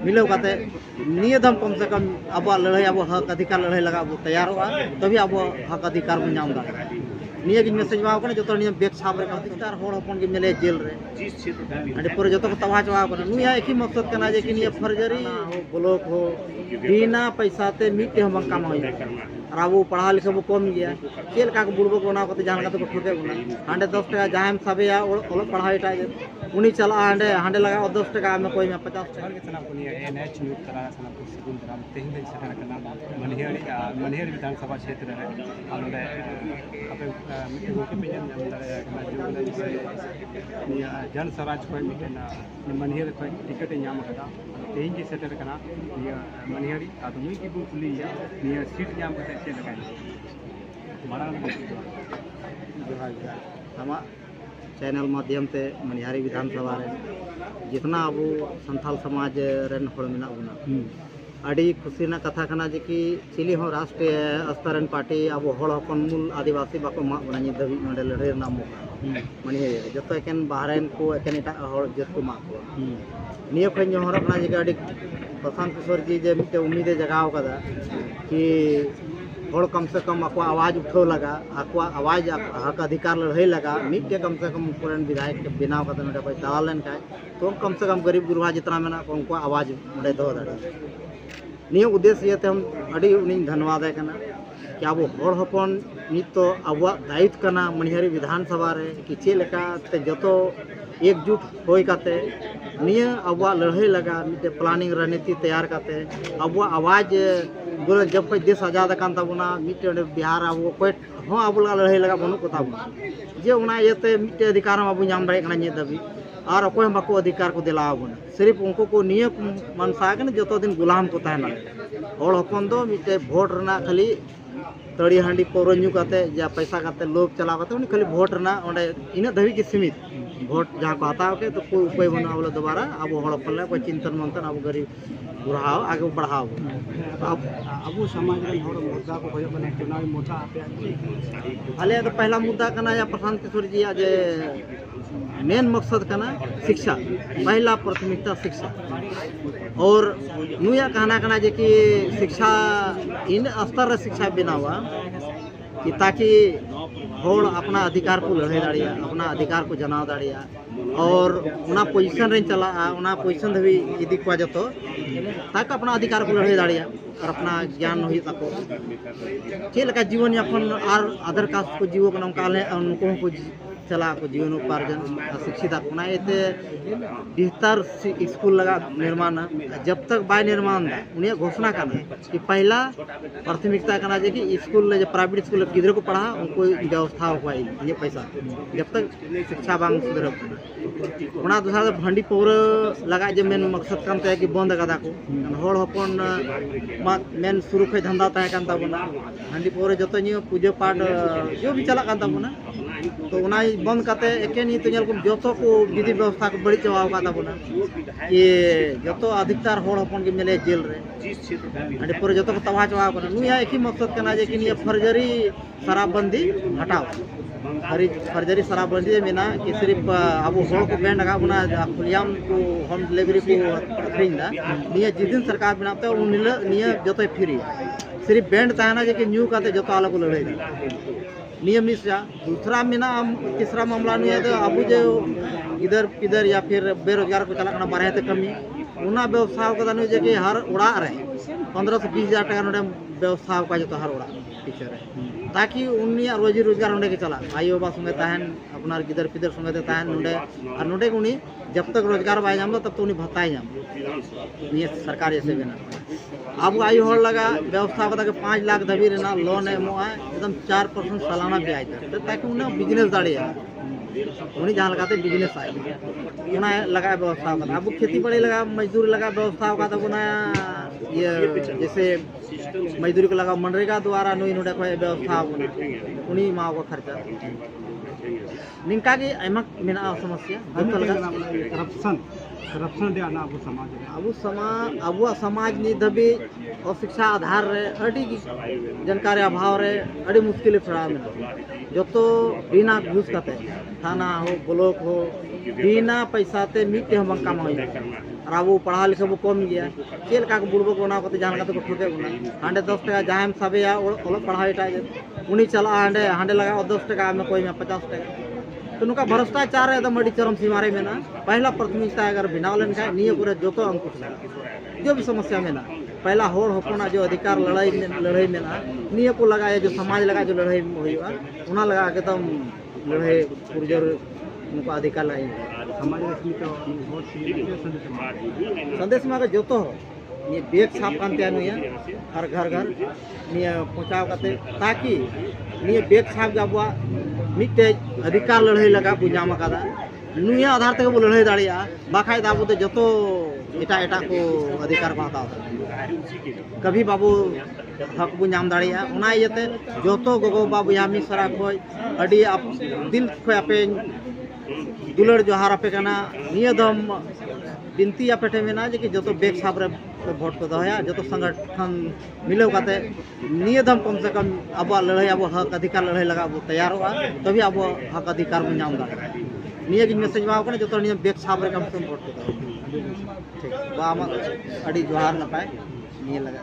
मिलाव काते निये दम कम से कम अब लड़ाई अब हक अधिकार लड़ाई लगा अब तैयार हुआ तभी अब हक अधिकार बन नाम दाड़ा निये की मैसेज वाव कने जतो निये बेक साब रे अधिकार होड़ हपन के मिले जेल रे अरे पूरे जतो को तबाह चवा कने नुया एक ही मकसद कना जे कि निये फर्जरी हो ब्लॉक हो बिना पैसा ते मिटे हम काम होई और अब पढ़ा लिखा वो कम गया चेल का बुड़बो बना को जान का तो ठोके बना हांडे 10 टका जाम सबे या ओल पढ़ाई टा उनी चला हांडे हांडे लगा 10 टका में कोई में 50 टका के सना कोनी एनएच न्यूज तरा सना सिगुन तरा तेहिं दे सना कना मनिहरी विधानसभा क्षेत्र रे आंदे अपे मिटे को के पेन दारे कना जो निया जन स्वराज को मिटेना मनिहरी को टिकट नाम कदा तेहिं के सेटर कना निया मनिहरी आदो मुई की बुली निया सीट नाम कते से लगा मारा हम चैनल माध्यम से मनिहारी विधानसभा रे जितना अब संथाल समाज रेन होड़ मेना बुना अड़ी खुशी ना कथा कना जे कि चिली हो राष्ट्रीय स्तर पार्टी अब होड़ हपन मूल आदिवासी बाको मा बना नि दबी नोडे लड़े नाम मनिहारी जतो एकेन बाहरेन को एकेन एटा होड़ जत को मा को नियो खन जो होड़ बना जे अड़ी प्रशांत किशोर जी जे मिटे उम्मीद जगाव कदा कि होड़ कम से कम आपको आवाज़ उठाव लगा आपको आवाज़ हक अधिकार लड़ाई लगा मिट्टे कम से कम पुरान विधायक के बिना कोई दला लेन का तो कम से कम गरीब गुरुआ जितना मेना उनको आवाज़ उड़े दो दाड़े निये उद्देश्य ते हम अड़ी उनी धन्यवाद है कना कि अब होड़ हपन नित तो अब दायित्व कना मनिहारी विधानसभा रे कि चे लेका ते जतो एकजुट होई काते निये अब लड़ाई लगा मिट्टे प्लानिंग रणनीति तैयार काते अब आवाज़ बोले जब कोई देश आजाद कान ताबुना मिट्टे बिहार अब कोई हाँ अब लड़ाई लगा बनू को ताबुना जे उना येते मिट्टे अधिकार अब नाम दाड़े कना नि दबी और अकोय बाको अधिकार को दिला बना सिर्फ उनको को निये मनसा के जो दिन गुलाम को तहना होड़ हपन दो मिट्टे वोट रना खाली तड़ी हांडी पौर न्यू काते या पैसा काते लोभ चला काते उनी खाली वोट रना ओंडे इना धबी के सीमित वोट जहाँ को हताव के तो कोई उपाय बना बोले दोबारा अब होड़ हपन ले कोई चिंतन मंथन अब गरीब बुढ़ाओ आगे बढ़ाओ अब समाज रे होड़ मुद्दा को होय बने चुनावी मुद्दा आपे हाले तो पहला मुद्दा कना या प्रशांत किशोर जी आज मेन मकसद कना शिक्षा पहला प्राथमिकता शिक्षा और नुया कहना कना जे कि शिक्षा इन स्तर शिक्षा बनावा कि ताकि होड़ अपना अधिकार को लड़े दाड़िया अपना अधिकार को जनाव दाड़िया और उना पोजीशन रे चला उना पोजीशन धबी इदी को जतो ताकि अपना अधिकार को लड़े दाड़िया और अपना ज्ञान होई ताको चेल का जीवन यापन और अदर कास्ट को जीव को काले उनको को चला को जीवन उपार्जन शिक्षित अपना एते बेहतर स्कूल लगा निर्माण जब तक बाय निर्माण उन्हें घोषणा करना कि पहला प्राथमिकता करना जे कि स्कूल जो प्राइवेट स्कूल किधर को पढ़ा उनको व्यवस्था हो पाई ये पैसा जब तक शिक्षा बांग सुधर उना दूसरा भंडी पौर लगा जे मेन मकसद कान कि बंद कदा को होड़ हपन मेन शुरू खे धंधा तय कान ताबना भंडी पौर जतो नि पूजा पाठ जो भी चला कान ताबना तो उना बंद करते एकेन तो जो को विधि व्यवस्था को बड़ी चवा ताबना ये जो अधिकतर होड़ हपन के मिले जेल रे अरे पूरे जो को तबाह चवा नुया एक ही मकसद कना जे कि फर्जरी शराबबंदी हटाओ फर्जरी शराबबंदी मेना कि सिर्फ अब होड़ को बैंड लगा बना खुलियाम को होम डिलीवरी को अखरीन दा निया जिस दिन सरकार बनाते उन निया जो फ्री सिर्फ बैंड तहना जे कि न्यू काते जो अलग को लड़े नियम निष्ठा दूसरा मेना तीसरा मामला नहीं है तो अब जो इधर किधर या फिर बेरोजगार को चला बारह तक कमी उना व्यवस्था का नहीं कि हर उड़ा रहे 15 से 20 हज़ार टका नोडे व्यवस्था का जो हर उड़ा पीछे रहे ताकि उन्नी रोजी रोजगार नोडे के चला आई बाबा संगे तहन अपना गिदर पिदर संगे तहन नोडे और नोडे उन्नी जब तक रोजगार बाय जाम तब तो उन्नी भत्ताई जाम नहीं सरकार जैसे बिना अब आई होड़ लगा व्यवस्था बता के 5 लाख दबी रेना लोन एमो एकदम 4% सालाना ब्याज दर ताकि उन्हें बिजनेस दाड़िया उन्हीं जहाँ लगाते बिजनेस आए उन्हें लगा व्यवस्था होता अब खेती बाड़ी लगा मजदूरी लगा व्यवस्था होगा तब उन्हें ये जैसे मजदूरी को लगा मनरेगा द्वारा नुई नोडे को व्यवस्था उन्हीं माँ को खर्चा निंका की अहमक मेना समस्या करप्शन दे आना अब समाज नि दबी और शिक्षा आधार रे अड़ी जानकारी अभाव रे अड़ी मुश्किल पड़ा में जो तो बिना घूस काते थाना हो ब्लॉक हो बिना पैसा ते मिट्टे हम काम और अब पढ़ा लिखा बो कम गया चेल का बुड़बो को बना जहां का तो ठुके बना हांडे 10 टका जहां साबे ओल पढ़ा एटा उनी चला हांडे हांडे लगा 10 टका में कोई में 50 टका तो नुका भ्रष्टाचार एकदम अड़ी चरम सीमा रे मेना पहला प्राथमिकता अगर बिना लेन का निये पूरे जोतो अंकुश लगा जो भी समस्या मेना पहला होड़ होपना जो अधिकार लड़ाई मेना निये को लगा जो समाज लगा जो लड़ाई होइबा उना लगा एकदम लड़ाई पुरजोर उनको अधिकार लगा समाज संदेश में जो तो ये बेग साफ कानते नुया हर घर घर निये पहुंचाव करते ताकि निये बेग साफ गाबवा मिट्टे अधिकार लड़ाई लगा बुझाम का नुया आधार तक वो लड़ाई दाड़िया बाखाय दाबो तो जो एटा एटा को अधिकार को हताव कभी बाबू हक बो नाम दाड़िया उना इयते जोतो गोगो बाबू यामी सरा को अडी आप दिल को आपे दुलड़ जोहार आपे कना निये दम बिनती आपे टे मेना जे कि जो बेग साब रे वोट को दया जो संगठन मिलव काते निये दम कम से कम अब लड़ाई अब हक अधिकार लड़ाई लगा अब तैयार हुआ तभी अब हक अधिकार बो नाम दाड़िया निये कि मैसेज माव कने जो निये बेग साब रे कम से वोट को दया ठीक बा अडी जोहार नपाय निये लगा